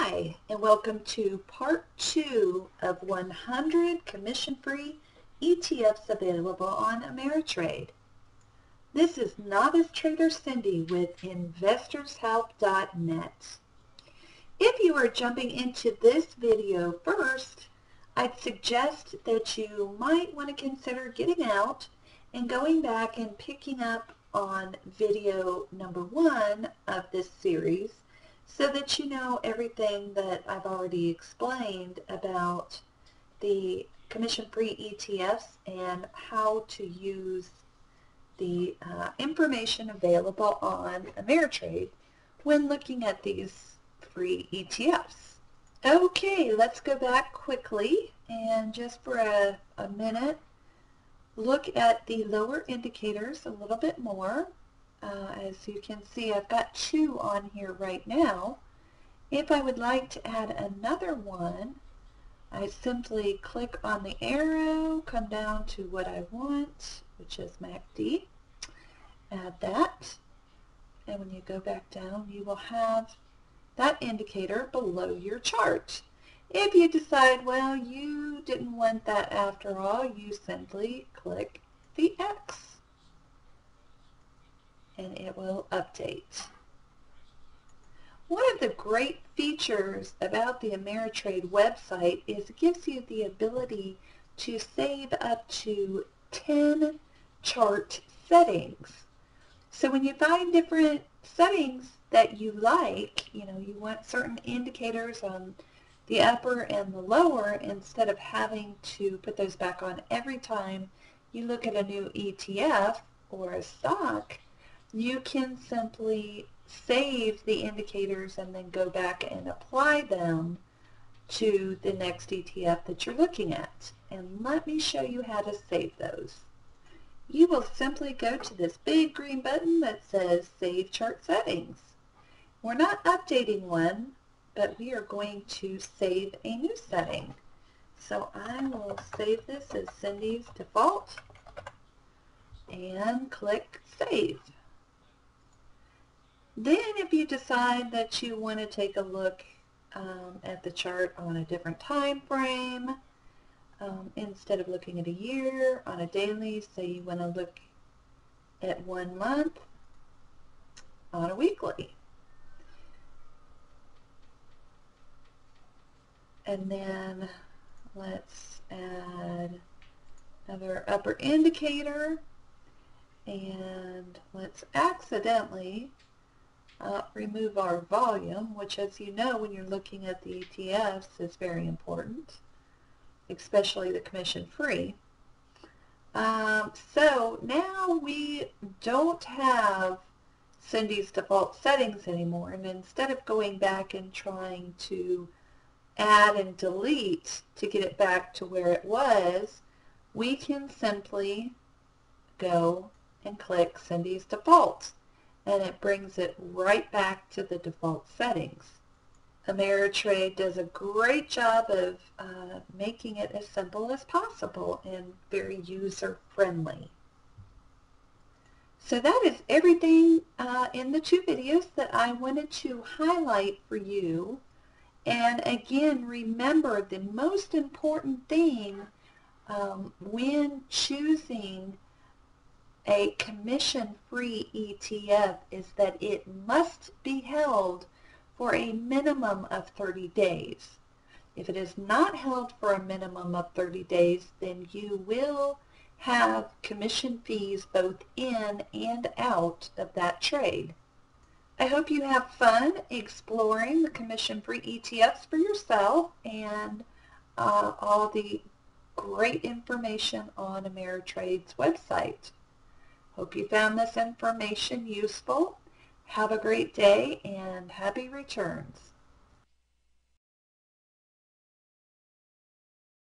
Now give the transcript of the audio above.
Hi, and welcome to part 2 of 100 commission-free ETFs available on Ameritrade. This is Novice Trader Cindy with InvestorsHelp.net. If you are jumping into this video first, I'd suggest that you might want to consider getting out and going back and picking up on video number 1 of this series, so that you know everything that I've already explained about the commission-free ETFs and how to use the information available on Ameritrade when looking at these free ETFs. Okay, let's go back quickly and just for a minute look at the lower indicators a little bit more. As you can see, I've got 2 on here right now. If I would like to add another one, I simply click on the arrow, come down to what I want, which is MACD, add that, and when you go back down, you will have that indicator below your chart. If you decide, well, you didn't want that after all, you simply click the X, and it will update. One of the great features about the Ameritrade website is it gives you the ability to save up to 10 chart settings. So when you find different settings that you like, you want certain indicators on the upper and the lower, instead of having to put those back on every time you look at a new ETF or a stock, you can simply save the indicators and then go back and apply them to the next ETF that you're looking at. And let me show you how to save those. You will simply go to this big green button that says Save Chart Settings. We're not updating one, but we are going to save a new setting. So I will save this as Cindy's default and click Save. Then if you decide that you want to take a look at the chart on a different time frame, instead of looking at a year, on a daily, say you want to look at 1 month, on a weekly. And then let's add another upper indicator, and let's accidentally remove our volume, which, as you know, when you're looking at the ETFs is very important, especially the commission-free. So now we don't have Cindy's default settings anymore, and instead of going back and trying to add and delete to get it back to where it was, we can simply go and click Cindy's default, and it brings it right back to the default settings. Ameritrade does a great job of making it as simple as possible and very user-friendly. So that is everything in the 2 videos that I wanted to highlight for you. And again, remember, the most important thing when choosing a commission-free ETF is that it must be held for a minimum of 30 days. If it is not held for a minimum of 30 days, then you will have commission fees both in and out of that trade. I hope you have fun exploring the commission-free ETFs for yourself and all the great information on Ameritrade's website. Hope you found this information useful. Have a great day and happy returns.